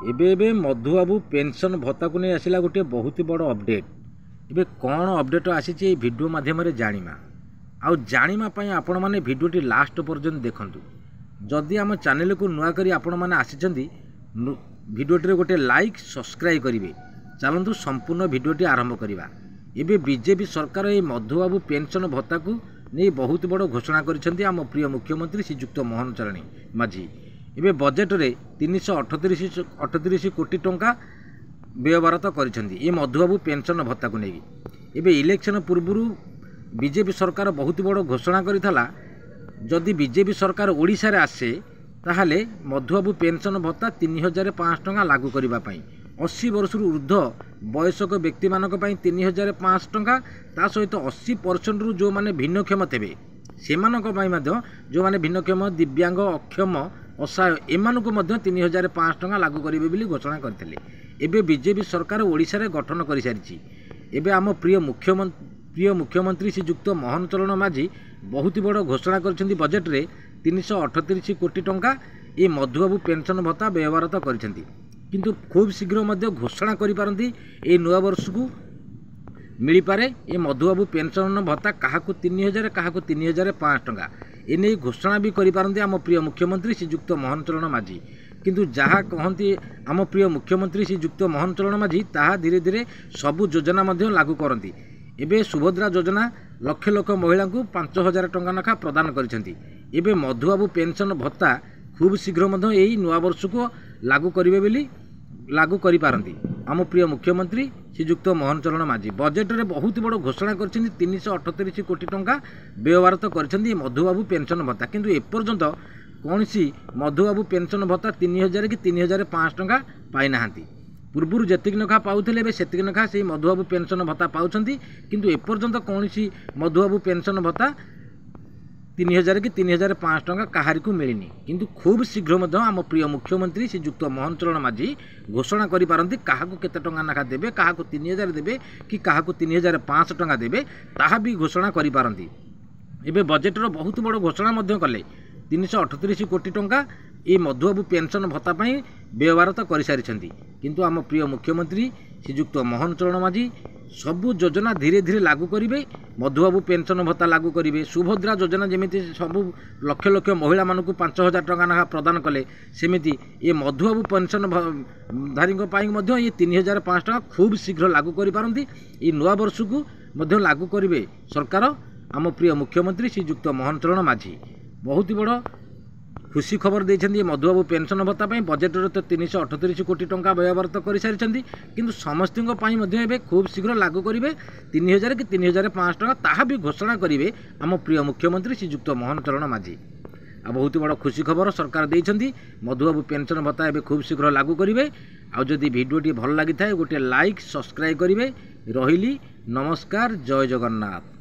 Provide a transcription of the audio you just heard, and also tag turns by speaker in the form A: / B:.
A: एबे एबे मधुबाबू पेंशन भत्ता को नहीं आसला गोटे बहुत बड़ अपडेट। एबे कौन अपडेट आसी वीडियो माध्यम जाणीमा आउ जाणीमा आपण मैंने भिडियोटी लास्ट पर्यंत देखंतु। जदि आम चैनल को नुआ करी आपण मैंने आसिचंदी भिडियोटी गोटे लाइक सब्सक्राइब करेंगे। चलतु संपूर्ण भिडियोटी आरंभ करवा। एबे बीजेपी सरकार ये मधुबाबू पेंशन भत्ता को नहीं बहुत बड़ घोषणा करिसेंती आम प्रिय मुख्यमंत्री श्रीजुक्त मोहन चरण माझी। एबे बजेट रे 338 कोटी टंका व्ययबराद करिसेंती ये मधुबाबू पेंशन भत्ता को लेकिन। एबे इलेक्शन पूर्व बीजेपी सरकार बहुत बड़ घोषणा करिथला जदि बीजेपी सरकार ओडिशा रे आसे ताहले मधुबाबू पेंशन भत्ता 3500 टंका लागू करबा पई 80 वर्ष ऊर्ध्व वयस्क व्यक्ति मानक पई 3500 टंका ता सहित 80% रु जो माने भिन्नक्षम थे से जो माने भिन्नक्षम दिव्यांग अक्षम असहाय एमानकु मध्य 3500 टंका लागू करेंगे बोली घोषणा करते। एबे बीजेपी सरकार ओडिशा रे गठन कर सारी। एबे आम प्रिय मुख्यमंत्री श्रीजुक्त मोहन चरण माझी बहुत बड़ घोषणा कर बजेट रे 338 कोटी टंका ये मधुबाबू पेंशन भत्ता व्यवहार करछंती। किंतु खूब शीघ्र मध्य घोषणा करिपारंती ए नुआ वर्ष को मिली पारे ये मधुबाबू पेंशन भत्ता क्या 3000 क्या 3500 टंका एने घोषणा भी करिपारंती आम प्रिय मुख्यमंत्री श्रीजुक्त मोहन चरण माझी। किंतु जहाँ कहती आम प्रिय मुख्यमंत्री श्रीजुक्त मोहन चरण माझी ताहा धीरे धीरे सबु योजना मध्य लागू करती। एबे सुभद्रा योजना लक्ष लक्ष महिला को 5000 टंका नखा प्रदान करिसेंती। एबे मधुबाबू पेंशन भत्ता खूब शीघ्र मध्य यही नुआ वर्ष को लागू करिवे बोली लागू करि पारंती आम प्रिय मुख्यमंत्री श्रीजुक्त मोहन चरण माझी। बजेट रे बहुत बड़ घोषणा कर 338 कोटी टंका व्यवहार कर मधुबाबू पेंशन भत्ता। किंतु एपर्यंत कौन सी मधुबाबू पेंशन भत्ता 3000 कि 3500 टंका पाई नाहांती। पूर्व जेतिक नखा पाउथिले से नखा से मधुबाबू पेंशन भत्ता पाउछंती। किंतु एपर्यंत कौन सी मधुबाबू पेंशन भत्ता 3000 कि 3500 टंका कहारी को मिलनी। किंतु खूब शीघ्र मध्य आम प्रिय मुख्यमंत्री श्रीजुक्त मोहन चरण माझी घोषणा करि पारंती क्या केते टंका नखा देबे क्या 3000 देबे कि क्या 3500 टंका देबे ताहा भी घोषणा करि पारंती। एबे बजेट रो बहुत बड़ घोषणा मध्य कले 338 कोटी टंका ये मधुबाबू पेंशन भत्ता पाई व्यवहार कर सारी। किंतु आम प्रिय मुख्यमंत्री श्रीजुक्त मोहन चरण माझी सबु योजना धीरे धीरे लागू करेंगे। मधुबाबू पेंशन भत्ता लागू करेंगे। सुभद्रा योजना जमी सबु लक्ष लक्ष महिला मानक 5000 टंका नखा प्रदान कले सेमिति ये मधुबाबू पेंशन धारी ये 3500 टंका खूब शीघ्र लागू करिपारंती। ये नुआ वर्ष को मध्य लागू करेंगे सरकार आम प्रिय मुख्यमंत्री श्रीजुक्त मोहन चरण माझी। बहुत बड़ खुशी खबर देते मधुबाबू पेंशन भत्ता बजेट रे तो 338 कोटी टंका व्यवहार कर सारी। किंतु समस्त खूब शीघ्र लागू करेंगे 3000 कि 3500 टंका ताहा भी घोषणा करेंगे आम प्रिय मुख्यमंत्री श्रीजुक्त मोहन चरण माझी। आ बहुत बड़ खुशी खबर सरकार देइछंती मधुबाबू पेंशन भत्ता एबे खूब शीघ्र लागू करेंगे। आ जदि भिडियोटी भल लगी थाए गोटे लाइक सब्सक्राइब करेंगे। रहिली नमस्कार जय जगन्नाथ।